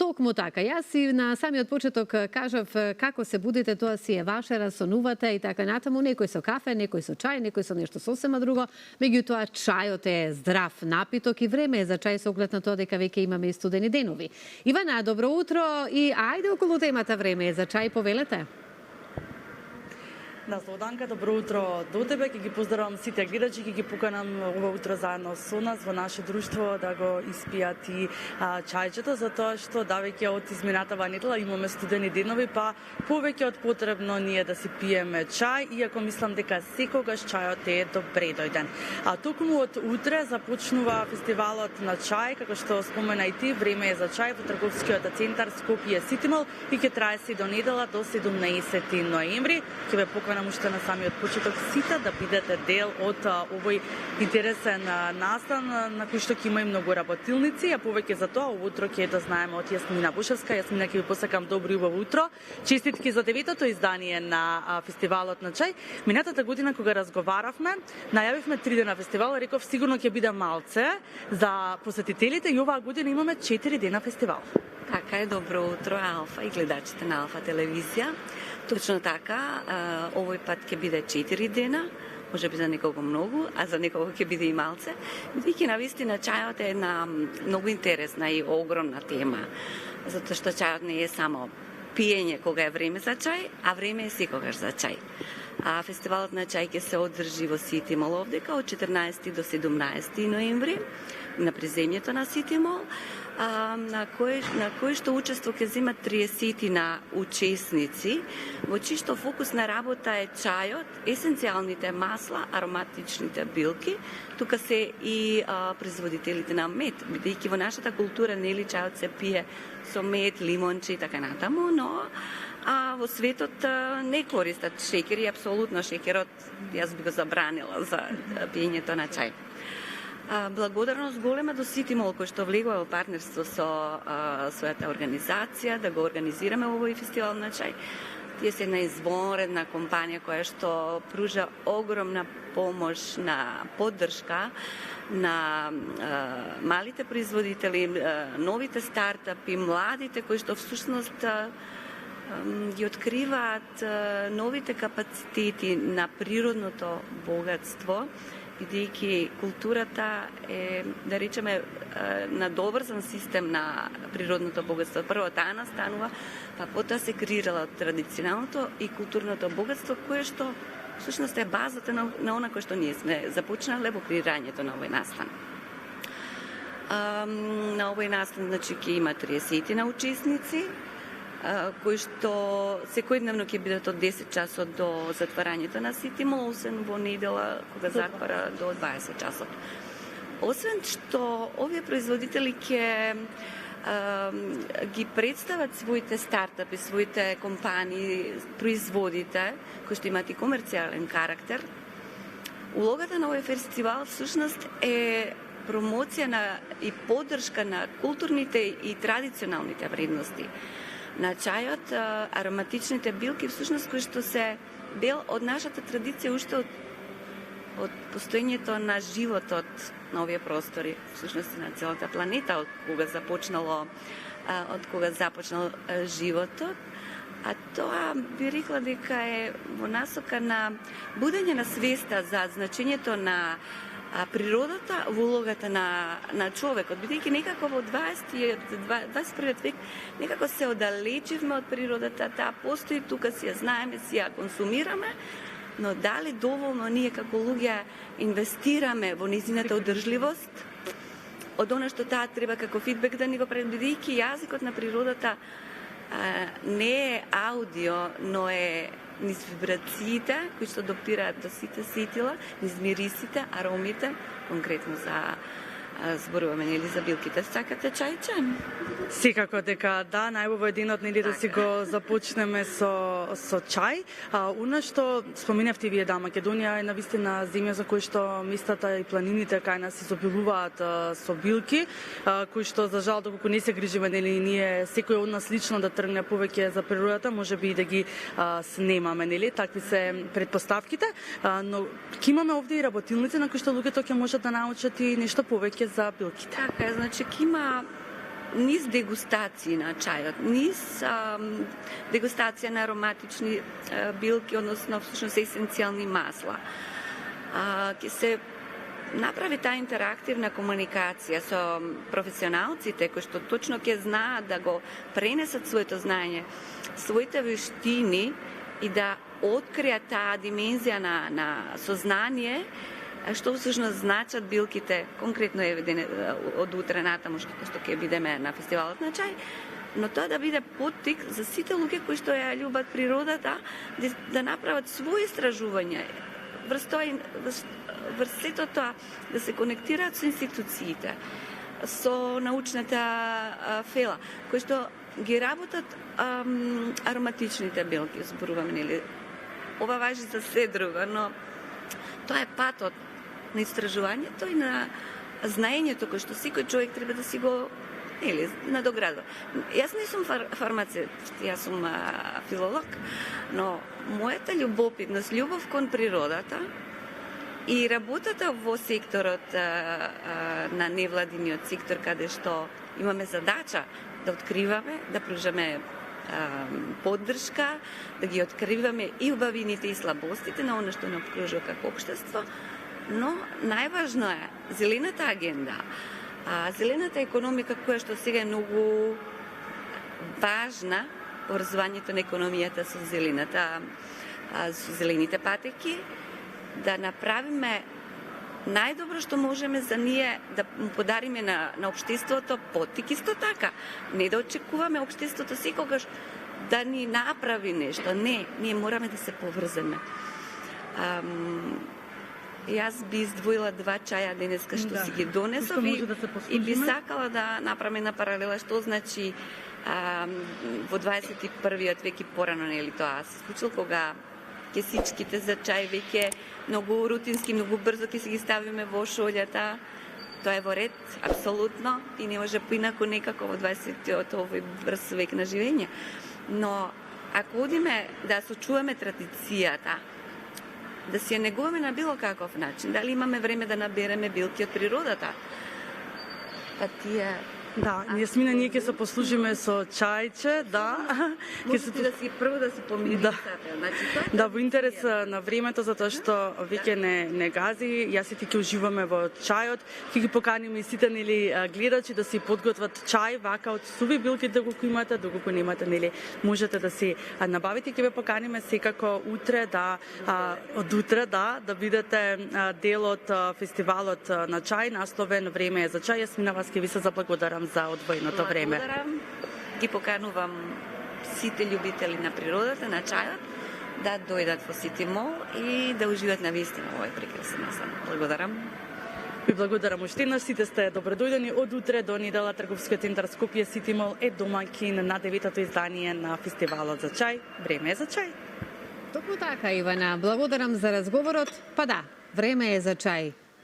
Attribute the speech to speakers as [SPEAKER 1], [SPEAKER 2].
[SPEAKER 1] Токму така. Јас си на самиот почеток кажав како се будите, тоа си е ваше, расонувате и така натаму. Некој со кафе, некој со чај, некој со нешто сосема друго. Меѓутоа, чајот е здрав напиток и време е за чај со оглед на тоа дека веќе имаме и студени денови. Ивана, добро утро и ајде околу темата време е за чај, повелете.
[SPEAKER 2] Да, Слободанка, добро утро до тебе. Ќе ги поздравам сите гледачи, ќе ги поканам ова утро заедно со нас во наше друштво да го испијат и чајчето, затоа што да веќе од изминатава недела имаме студени денови, па повеќе од потребно ние да си пиеме чај, иако мислам дека секогаш чајот е добре дојден. А токму од утре започнува фестивалот на чај, како што спомена и ти, време е за чај во трговскиот центар Скопје Ситимол и ќе трае се до недела до 17 ноември. Ќе ве поканам уште на самиот почеток сите да бидете дел од овој интересен настан на кој што ќе има и многу работилници, а повеќе за тоа утро ќе да знаеме од Јасмина Бушевска. Јасмина, ќе ви посакам добро и убаво утро. Честитки за 9-то издание на фестивалот на чај. Минатата година кога разговаравме, најавивме 3 дена фестивал, реков сигурно ќе биде малце за посетителите и оваа година имаме 4 дена фестивал.
[SPEAKER 3] Така е, добро утро Алфа и гледачите на Алфа телевизија. Точно така, овој пат ќе биде 4 дена, може би за некого многу, а за некого ќе биде и малце. Бидејќи навистина чајот е една многу интересна и огромна тема, затоа што чајот не е само пиење кога е време за чај, а време е секогаш за чај. Фестивалот на чај ќе се одржи во Ситимол овдека од 14 до 17 ноември на приземјето на Ситимол, на кој што учество ќе земат 30 на учесници, во чиј што фокус на работа е чајот, есенцијалните масла, ароматичните билки, тука се и производителите на мед, бидејќи во нашата култура нели чајот се пие со мед, лимонче и така натаму, но во светот не користат шеќер и апсолутно шеќерот јас би го забранила за пиењето на чај. Благодарност голема до Ситимол кој што влегува во партнерство со својата организација да го организираме овој фестивал на чај. Тие се една извонредна компанија која што пружа огромна помош на поддршка на малите производители, новите стартапи, младите кои што всушност ги откриваат новите капацитети на природното богатство, бидејќи културата е, да речеме, надоврзан систем на природното богатство. Прво таа настанува, па потоа се креирала традиционалното и културното богатство, кое што всушност е базата на она кое што ние сме започнале во креирањето на овој настан. На овој настан, значи, ќе има 30 на учесници, кои што секојдневно ќе бидат од 10 часот до затварањето на Ситимол, освен во недела кога затвара до 20 часот. Освен што овие производители ќе ги представат своите стартапи, своите компании, производите кои што имаат и комерцијален карактер, улогата на овој фестивал всушност е промоција и поддршка на културните и традиционалните вредности на чајот, ароматичните билки, всушност кои што се дел од нашата традиција уште од постоењето на животот на овие простори, всушност на целата планета, од кога започнал животот. А тоа би рекла дека е во насока на будење на свеста за значењето на природата во улогата на човекот, бидејќи некако во 21 век некако се оддалечивме од природата, таа постои тука, си ја знаеме, си ја консумираме, но дали доволно ние како луѓе инвестираме во нејзината одржливост, од она што таа треба како фидбек да ни го прави, бидејќи јазикот на природата не е аудио, но е низ вибрациите кои што допираат до сите сетила, низ мирисите, аромите, конкретно за зборуваме нели за билките. Сакате чајче?
[SPEAKER 2] Секако дека да, најубаво е денот нели да си го започнеме со чај. Она што споменавте вие, да, Македонија е навистина земја за кој што местата и планините кај нас изобилуваат со билки, кои што за жал доколку не се грижиме нели ние секој од нас лично да тргне повеќе за природата, можеби и да ги снемаме, нели? Такви се претпоставките, но ќе имаме овде и работилници на кои што луѓето ќе можат да научат и нешто повеќе за билките.
[SPEAKER 3] Така, значи ќе има низ дегустации на чајот, низ дегустација на ароматични билки, односно всушност есенцијални масла. Ќе се направи таа интерактивна комуникација со професионалците кои што точно ќе знаат да го пренесат своето знаење, своите вештини и да откријат таа димензија на сознание, што всушност значат билките, конкретно од утре натаму што ќе бидеме на фестивалот на чај, но тоа да биде поттик за сите луѓе кои што ја љубат природата, да направат своји истражувања, врз сето тоа да се конектираат со институциите, со научната фела, кои што ги работат ароматичните билки, зборуваме, нели? Ова важи за се друго, но тоа е патот на истражувањето и на знаењето кој што секој човек треба да си го надоградува. Јас не сум фармацевт, јас сум филолог, но мојата љубопитност, љубов кон природата и работата во секторот на невладиниот сектор, каде што имаме задача да откриваме, да пружаме поддршка, да ги откриваме и убавините и слабостите на оно што не обкружува како општество, но најважно е зелената агенда, зелената економика која што сега е многу важна, поврзувањето на економијата со зелените патеки, да направиме најдобро што можеме за ние да му подариме на општеството поттик. Исто така, не да очекуваме општеството секогаш да ни направи нешто. Не, ние мораме да се поврземе. Јас би издвоила 2 чаја денеска што си ги донесов и би сакала да направиме на паралела што значи во 21-виот век и порано, нели тоа се случило кога кесичките за чај веќе многу рутински, многу брзо ќе си ги ставиме во шолјата. Тоа е во ред, апсолутно, и не може поинако некако во 20-тиот овој брз век на живење. Но ако одиме да сочуваме традицијата, да си ја негуваме на било каков начин, дали имаме време да набереме билки од природата, па тие...
[SPEAKER 2] Да, ние ќе се послужиме со чајче, да.
[SPEAKER 3] Можете да си прво да се помирите.
[SPEAKER 2] Да. Да, во интерес на времето, затоа што веќе не гази, јас и ти ќе уживаме во чајот, ќе ги поканиме и сите, нели, гледачи да си подготват чај, вака од суви билки доколку имате, доколку немате, нели, можете да си набавите. Ќе ве поканиме секако утре, од утре, да бидете дел од фестивалот на чај, насловен Време е за чај. Јас на вас ќе ви се заблагодарам за одвоеното време.
[SPEAKER 3] Благодарам. Ги поканувам сите љубители на природата, на чајот, да дојдат во Сити Мол и да уживат на вистина овој прекрасен насам. Благодарам.
[SPEAKER 2] Ви благодарам уште на сите, сте добродојдени. Од утре до недела Трговскиот центар Скопје Сити Мол е домаќин на 9-то издание на фестивалот за чај. Време е за чај.
[SPEAKER 1] Токму така, Ивана. Благодарам за разговорот. Па да, време е за чај.